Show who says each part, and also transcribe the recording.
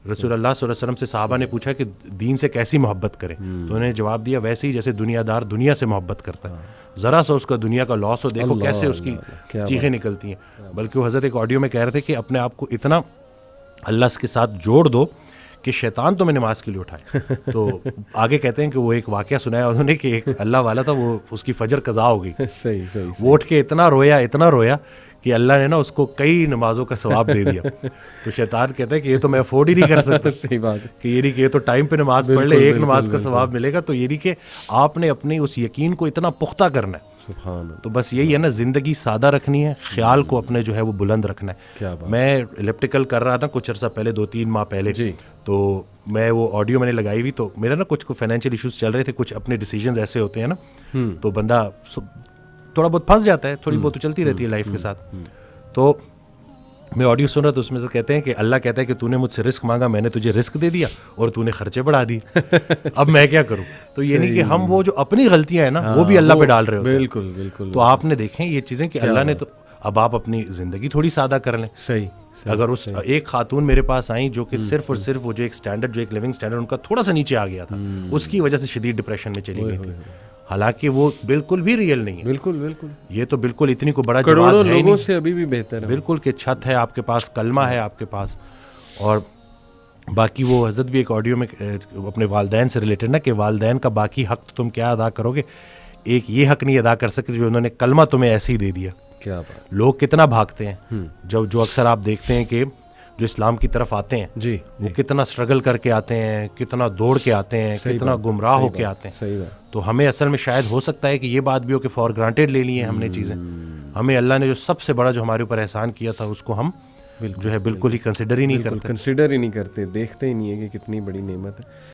Speaker 1: رسول اللہ صلی اللہ علیہ وسلم سے صحابہ نے پوچھا کہ دین سے کیسی محبت کریں، تو انہوں نے جواب دیا ویسے ہی جیسے دنیا دار دنیا سے محبت کرتا ہے، ذرا سا اس کا دنیا کا لاس ہو دیکھو کیسے اس کی چیخیں نکلتی ہیں. بلکہ وہ حضرت ایک آڈیو میں کہہ رہے تھے کہ اپنے آپ کو اتنا اللہ کے ساتھ جوڑ دو کہ شیطان تمہیں نماز کے لیے اٹھائے. تو آگے کہتے ہیں کہ وہ ایک واقعہ سنایا انہوں نے کہ ایک اللہ والا تھا، وہ اس کی فجر قضا ہو گئی، وہ اٹھ کے اتنا رویا کہ اللہ نے نا اس کو کئی نمازوں کا ثواب دے دیا. تو شیطان کہتا ہے کہ یہ تو میں افورڈ ہی نہیں کر سکتا.
Speaker 2: صحیح بات
Speaker 1: کہ یہ نہیں کہ یہ تو ٹائم پہ نماز پڑھ لے ایک نماز کا ثواب ملے گا. تو یہ نہیں کہ آپ نے اپنی اس یقین کو اتنا پختہ کرنا ہے. تو بس یہی ہے نا، زندگی سادہ رکھنی ہے، خیال کو اپنے جو ہے وہ بلند رکھنا ہے. میں الیپٹیکل کر رہا تھا کچھ عرصہ پہلے، 2-3 ماہ پہلے، تو میں وہ آڈیو میں نے لگائی ہوئی، تو میرا نا کچھ فائنینشیل ایشوز چل رہے تھے، کچھ اپنے ڈیسیجنز ایسے ہوتے ہیں نا، تو بندہ تھوڑا بہت پھنس جاتا ہے، تھوڑی بہت تو چلتی رہتی ہے لائف کے ساتھ. تو میں آڈیو سن رہا تھا، اس میں سے کہتے ہیں کہ اللہ کہتا ہے کہ تو نے مجھ سے رزق مانگا، میں نے تجھے رزق دے دیا اور تو نے خرچے بڑھا دیے، اب میں کیا کروں. تو یہ نہیں کہ ہم وہ جو اپنی غلطیاں ہیں نا وہ بھی اللہ پہ ڈال رہے ہوتے ہیں.
Speaker 2: بالکل بالکل.
Speaker 1: تو آپ نے دیکھیں یہ چیزیں کہ اللہ نے تو اب آپ اپنی زندگی تھوڑی سادہ کر لیں.
Speaker 2: صحیح.
Speaker 1: اگر اس ایک خاتون میرے پاس آئیں جو کہ صرف اور صرف وہ جو ایک سٹینڈرڈ، جو ایک لیونگ سٹینڈرڈ ان کا تھوڑا سا نیچے آ گیا تھا، اس کی وجہ سے شدید ڈپریشن میں چلی گئی تھی، حالانکہ وہ بالکل بھی ریئل نہیں ہے.
Speaker 2: بالکل بالکل.
Speaker 1: یہ تو بالکل اتنی کو بڑا جواز ہے
Speaker 2: لوگوں سے ابھی بھی بہتر ہے.
Speaker 1: بالکل کہ چھت ہے آپ کے پاس، کلمہ ہے آپ کے پاس. اور باقی وہ حضرت بھی ایک آڈیو میں اپنے والدین سے ریلیٹڈ نا، کہ والدین کا باقی حق تو تم کیا ادا کرو گے، ایک یہ حق نہیں ادا کر سکتے جو انہوں نے کلمہ تمہیں ایسے ہی دے دیا.
Speaker 2: کیا بات.
Speaker 1: لوگ کتنا بھاگتے ہیں، جو اکثر آپ دیکھتے ہیں کہ جو اسلام کی طرف آتے ہیں
Speaker 2: جی،
Speaker 1: وہ کتنا اسٹرگل کر کے آتے ہیں، کتنا دوڑ کے آتے ہیں، کتنا گمراہ ہو کے آتے ہیں.
Speaker 2: صحیح بات.
Speaker 1: تو ہمیں اصل میں شاید ہو سکتا ہے کہ یہ بات بھی ہو کہ فار گرانٹیڈ لے لی ہیں ہم نے چیزیں. ہمیں اللہ نے جو سب سے بڑا جو ہمارے اوپر احسان کیا تھا اس کو ہم جو ہے بالکل ہی کنسیڈر ہی نہیں کرتے.
Speaker 2: دیکھتے ہی نہیں ہے کہ کتنی بڑی نعمت ہے.